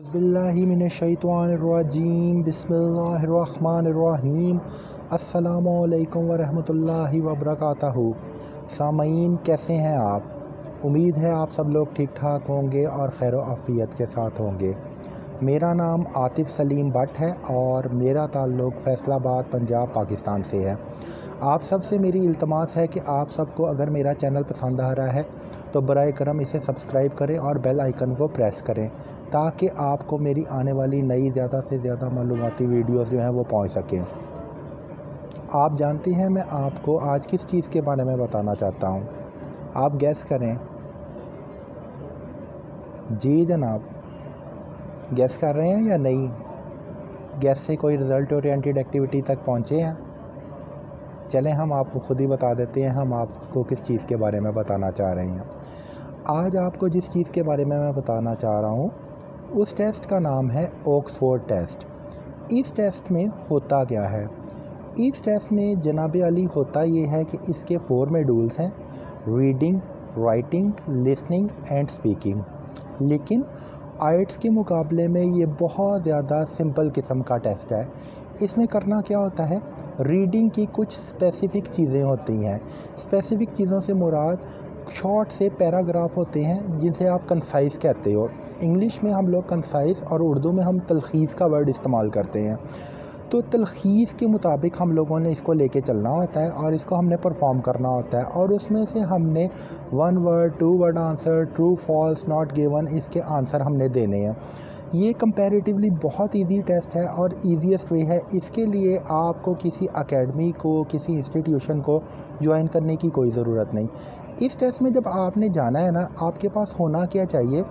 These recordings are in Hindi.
बिस्मिल्लाहिमिनश्शैतानिर्रजीम बिस्मिल्लाहिर्रहमानिर्रहीम अस्सलामुअलैकुम वरहमतुल्लाहि वबरकातुहू। सामीन, कैसे हैं आप? उम्मीद है आप सब लोग ठीक ठाक होंगे और खैर आफ़ियत के साथ होंगे। मेरा नाम आतिफ़ सलीम भट्ट है और मेरा ताल्लुक़ फैसलाबाद पंजाब पाकिस्तान से है। आप सब से मेरी इल्तमास है कि आप सबको अगर मेरा चैनल पसंद आ रहा है तो बराए करम इसे सब्सक्राइब करें और बेल आइकन को प्रेस करें ताकि आपको मेरी आने वाली नई ज़्यादा से ज़्यादा मालूमाती वीडियोस जो हैं वो पहुंच सकें। आप जानते हैं मैं आपको आज किस चीज़ के बारे में बताना चाहता हूं? आप गैस करें। जी जनाब, गैस कर रहे हैं या नहीं? गैस से कोई रिज़ल्ट ओरिएंटेड एक्टिविटी तक पहुँचे हैं? चलें हम आपको ख़ुद ही बता देते हैं हम आपको किस चीज़ के बारे में बताना चाह रहे हैं। आज आपको जिस चीज़ के बारे में मैं बताना चाह रहा हूँ उस टेस्ट का नाम है ऑक्सफोर्ड टेस्ट। इस टेस्ट में होता क्या है? इस टेस्ट में जनाब अली होता ये है कि इसके 4 मॉड्यूल्स हैं: reading, writing, listening and speaking. लेकिन आइट्स के मुकाबले में ये बहुत ज़्यादा सिंपल किस्म का टेस्ट है। इसमें करना क्या होता है, रीडिंग की कुछ स्पेसिफ़िक चीज़ें होती हैं। स्पेसिफ़िक चीज़ों से मुराद शॉर्ट से पैराग्राफ होते हैं जिसे आप कंसाइज़ कहते हो। इंग्लिश में हम लोग कंसाइज़ और उर्दू में हम तलख़ीस का वर्ड इस्तेमाल करते हैं। तो तलख़ीस के मुताबिक हम लोगों ने इसको लेके चलना होता है और इसको हमने परफॉर्म करना होता है और उसमें से हमने 1 word 2 word answer, true false, not given, इसके आंसर हमने देने हैं। ये कंपैरेटिवली बहुत इजी टेस्ट है और ईजीएस्ट वे है। इसके लिए आपको किसी एकेडमी को, किसी इंस्टीट्यूशन को ज्वाइन करने की कोई ज़रूरत नहीं। इस टेस्ट में जब आपने जाना है ना, आपके पास होना क्या चाहिए,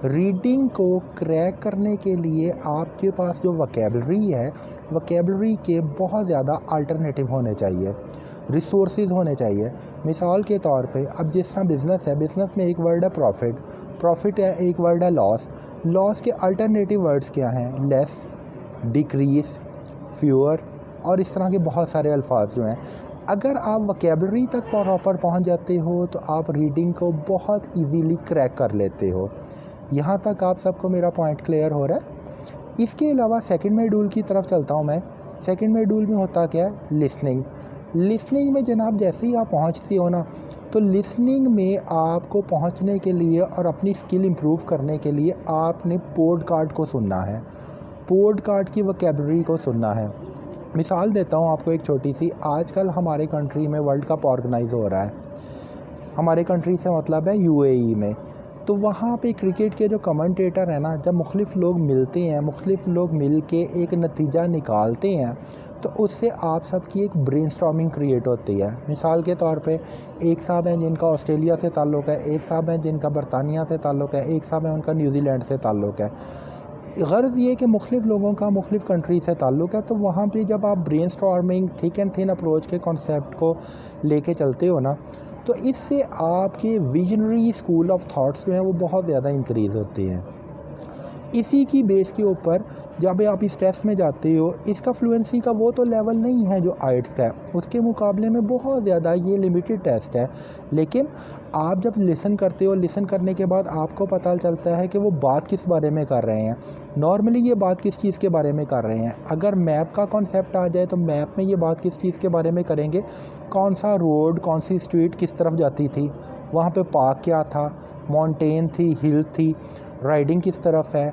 रीडिंग को क्रैक करने के लिए आपके पास जो वोकैबुलरी है, वोकैबुलरी के बहुत ज़्यादा अल्टरनेटिव होने चाहिए, रिसोर्सेज होने चाहिए। मिसाल के तौर पे अब जिस तरह बिज़नेस है, बिज़नेस में एक वर्ड है प्रॉफिट, प्रॉफिट है, एक वर्ड है लॉस। लॉस के अल्टरनेटिव वर्ड्स क्या हैं? लेस, डिक्रीज़, फ्यूअर और इस तरह के बहुत सारे अल्फाज जो हैं। अगर आप वोकैबुलरी तक प्रॉपर पहुंच जाते हो तो आप रीडिंग को बहुत इजीली क्रैक कर लेते हो। यहाँ तक आप सबको मेरा पॉइंट क्लियर हो रहा है? इसके अलावा सेकंड मॉड्यूल की तरफ चलता हूँ मैं। सेकंड मॉड्यूल में होता क्या है? लिसनिंग। लिसनिंग में जनाब जैसे ही आप पहुँचते हो ना, तो लिसनिंग में आपको पहुँचने के लिए और अपनी स्किल इम्प्रूव करने के लिए आपने पॉडकास्ट को सुनना है, पॉडकास्ट की वोकैबुलरी को सुनना है। मिसाल देता हूँ आपको एक छोटी सी। आजकल हमारे कंट्री में वर्ल्ड कप ऑर्गेनाइज़ हो रहा है। हमारे कंट्री से मतलब है यूएई में। तो वहाँ पे क्रिकेट के जो कमेंटेटर हैं ना, जब मुख्तलिफ़ लोग मिलते हैं, मुख्तलिफ़ लोग मिल के एक नतीजा निकालते हैं, तो उससे आप सबकी एक ब्रेनस्टॉर्मिंग क्रिएट होती है। मिसाल के तौर पे एक साहब हैं जिनका ऑस्ट्रेलिया से ताल्लुक़ है, एक साहब हैं जिनका बरतानिया से ताल्लुक़ है, एक साहब हैं उनका न्यूज़ीलैंड से ताल्लुक़ है। गर्ज़ ये कि मुख्तलिफ़ लोगों का मुख्तलिफ़ कंट्री से ताल्लुक़ है। तो वहाँ पे जब आप brainstorming, thick and thin approach के कॉन्सेप्ट को लेके चलते हो ना, तो इससे आपके विजनरी स्कूल ऑफ थॉट्स जो हैं वो बहुत ज़्यादा इंक्रीज़ होती हैं। इसी की बेस के ऊपर जब आप इस टेस्ट में जाते हो, इसका फ्लुएंसी का वो तो लेवल नहीं है जो आइट्स का है, उसके मुकाबले में बहुत ज़्यादा ये लिमिटेड टेस्ट है। लेकिन आप जब लिसन करते हो, लिसन करने के बाद आपको पता चलता है कि वो बात किस बारे में कर रहे हैं। नॉर्मली ये बात किस चीज़ के बारे में कर रहे हैं। अगर मैप का कॉन्सेप्ट आ जाए तो मैप में ये बात किस चीज़ के बारे में करेंगे, कौन सा रोड, कौन सी स्ट्रीट किस तरफ जाती थी, वहाँ पे पार्क क्या था, माउंटेन थी, हिल थी, राइडिंग किस तरफ है,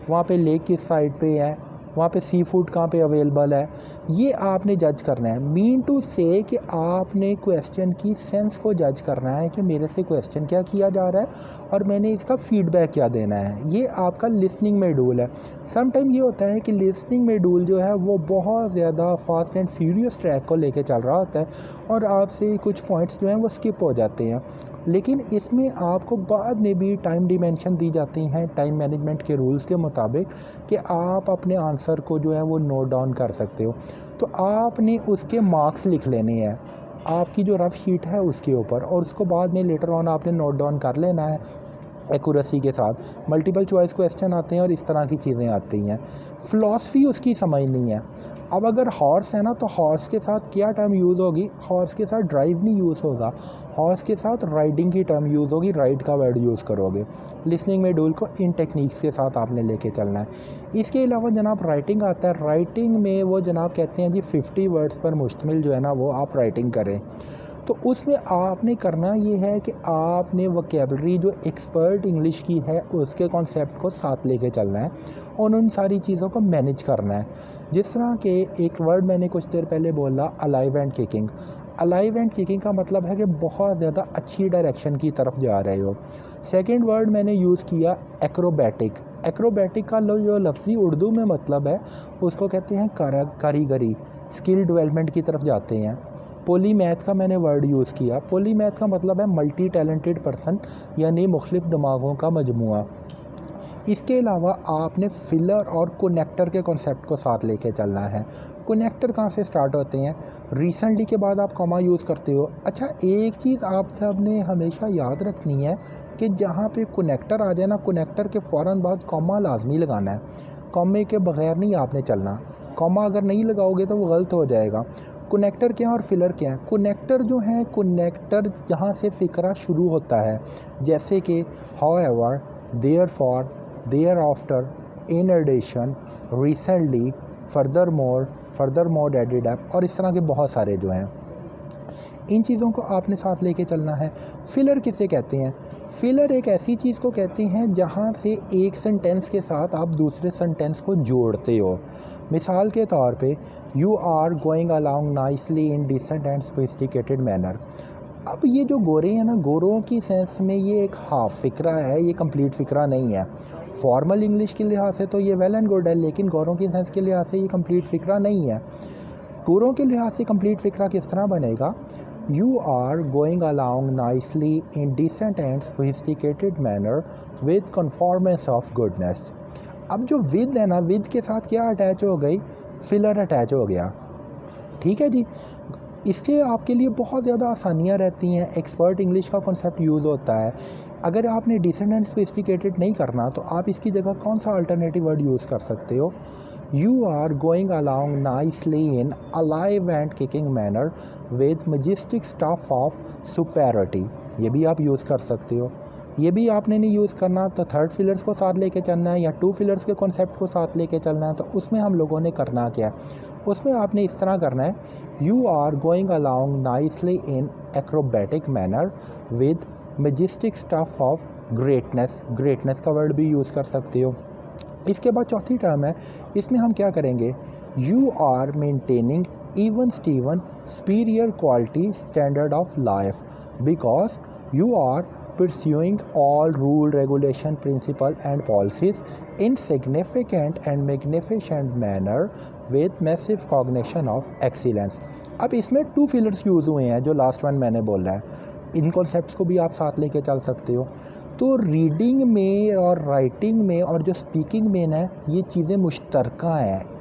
वहाँ पे लेक किस साइड पे है, वहाँ पे सी फूड कहाँ पे अवेलेबल है, ये आपने जज करना है। मीन टू से कि आपने क्वेश्चन की सेंस को जज करना है कि मेरे से क्वेश्चन क्या किया जा रहा है और मैंने इसका फीडबैक क्या देना है। ये आपका लिसनिंग मॉड्यूल है। सम टाइम ये होता है कि लिसनिंग मॉड्यूल जो है वो बहुत ज़्यादा फास्ट एंड फ्यूरियस ट्रैक को लेके चल रहा होता है और आपसे कुछ पॉइंट्स जो हैं वो स्किप हो जाते हैं। लेकिन इसमें आपको बाद में भी टाइम डिमेंशन दी जाती हैं टाइम मैनेजमेंट के रूल्स के मुताबिक कि आप अपने आंसर को जो है वो नोट डाउन कर सकते हो। तो आपने उसके मार्क्स लिख लेने हैं आपकी जो रफ शीट है उसके ऊपर, और उसको बाद में लेटर ऑन आपने नोट डाउन कर लेना है। एक्यूरेसी के साथ। मल्टीपल चॉइस क्वेश्चन आते हैं और इस तरह की चीज़ें आती हैं। फ़िलासफ़ी उसकी समझ नहीं है। अब अगर हॉर्स है ना, तो हॉर्स के साथ क्या टर्म यूज़ होगी? हॉर्स के साथ ड्राइव नहीं यूज़ होगा, हॉर्स के साथ राइडिंग की टर्म यूज़ होगी, राइड का वर्ड यूज़ करोगे। लिसनिंग मॉड्यूल को इन टेक्निक्स के साथ आपने लेके चलना है। इसके अलावा जनाब राइटिंग आता है। राइटिंग में वो जनाब कहते हैं जी 50 वर्ड्स पर मुश्तमिल जो है ना वो आप राइटिंग करें। तो उसमें आपने करना ये है कि आपने वोकैबुलरी जो एक्सपर्ट इंग्लिश की है उसके कॉन्सेप्ट को साथ लेके चलना है और उन सारी चीज़ों को मैनेज करना है। जिस तरह के एक वर्ड मैंने कुछ देर पहले बोला, alive and kicking. Alive and kicking का मतलब है कि बहुत ज़्यादा अच्छी डायरेक्शन की तरफ जा रहे हो। सेकेंड वर्ड मैंने यूज़ किया एक्रोबैटिक। एक्रोबैटिक का जो लफ्ज़ी उर्दू में मतलब है उसको कहते हैं कारीगरी, स्किल डेवलपमेंट की तरफ जाते हैं। पोलीमैथ का मैंने वर्ड यूज़ किया। पोलीमैथ का मतलब है मल्टी टैलेंटेड पर्सन, यानी मुख्तलिफ दिमागों का मजमूआ। इसके अलावा आपने फिलर और कनेक्टर के कॉन्सेप्ट को साथ लेके चलना है। कनेक्टर कहाँ से स्टार्ट होते हैं? रिसेंटली के बाद आप कॉमा यूज़ करते हो। अच्छा, एक चीज़ आप सब ने हमेशा याद रखनी है कि जहाँ पे कनेक्टर आ जाए ना, कनेक्टर के फ़ौरन बाद कॉमा लाजमी लगाना है। कॉमे के बगैर नहीं आपने चलना। कॉमा अगर नहीं लगाओगे तो वो गलत हो जाएगा। कनेक्टर क्या है और फिलर क्या है? कनेक्टर जो है, कनेक्टर जहाँ से फ़िक्रा शुरू होता है, जैसे कि however, therefore, thereafter, in addition, recently, furthermore added up और इस तरह के बहुत सारे जो हैं, इन चीज़ों को आपने साथ लेके चलना है। फिलर किसे कहते हैं? फिलर एक ऐसी चीज़ को कहते हैं जहाँ से एक सेंटेंस के साथ आप दूसरे सेंटेंस को जोड़ते हो। मिसाल के तौर पे, you are going along nicely in decent and sophisticated manner. अब ये जो गोरे हैं ना, गोरों की सेंस में ये एक हाफ फ़िक्रा है, ये कंप्लीट फ़िक्रा नहीं है। फॉर्मल इंग्लिश के लिहाज से तो ये वेल एंड गुड है, लेकिन गोरों की सेंस के लिहाज से ये कंप्लीट फ़िक्रा नहीं है। गोरों के लिहाज से कंप्लीट फ़िक्रा किस तरह बनेगा? You are going along nicely in decent and sophisticated manner with conformance of goodness. अब जो विद है ना, विद के साथ क्या अटैच हो गई? फिलर अटैच हो गया। ठीक है जी। इसके आपके लिए बहुत ज़्यादा आसानियाँ रहती हैं। एक्सपर्ट इंग्लिश का कॉन्सेप्ट यूज़ होता है। अगर आपने डिसेंट एंड सोफिस्टिकेटेड नहीं करना तो आप इसकी जगह कौन सा अल्टरनेटिव वर्ड यूज़ कर सकते हो? You are going along nicely in alive and kicking manner with majestic stuff of superiority. ये भी आप यूज़ कर सकते हो। ये भी आपने नहीं यूज़ करना तो थर्ड फिलर्स को साथ लेके चलना है या टू फिलर्स के कॉन्सेप्ट को साथ लेके चलना है। तो उसमें हम लोगों ने करना क्या है? उसमें आपने इस तरह करना है, you are going along nicely in acrobatic manner with majestic stuff of greatness. Greatness का वर्ड भी यूज़ कर सकते हो। इसके बाद चौथी टर्म है, इसमें हम क्या करेंगे? You are maintaining even steven superior quality standard of life because you are pursuing all rule, regulation, principle and policies in significant and magnificent manner with massive cognition of excellence। अब इसमें टू फिलर्स यूज़ हुए हैं जो लास्ट वन मैंने बोला है। इन कॉन्सेप्ट्स को भी आप साथ लेके चल सकते हो। तो रीडिंग में और राइटिंग में और जो स्पीकिंग में ना, ये चीज़ें मुश्तरका हैं।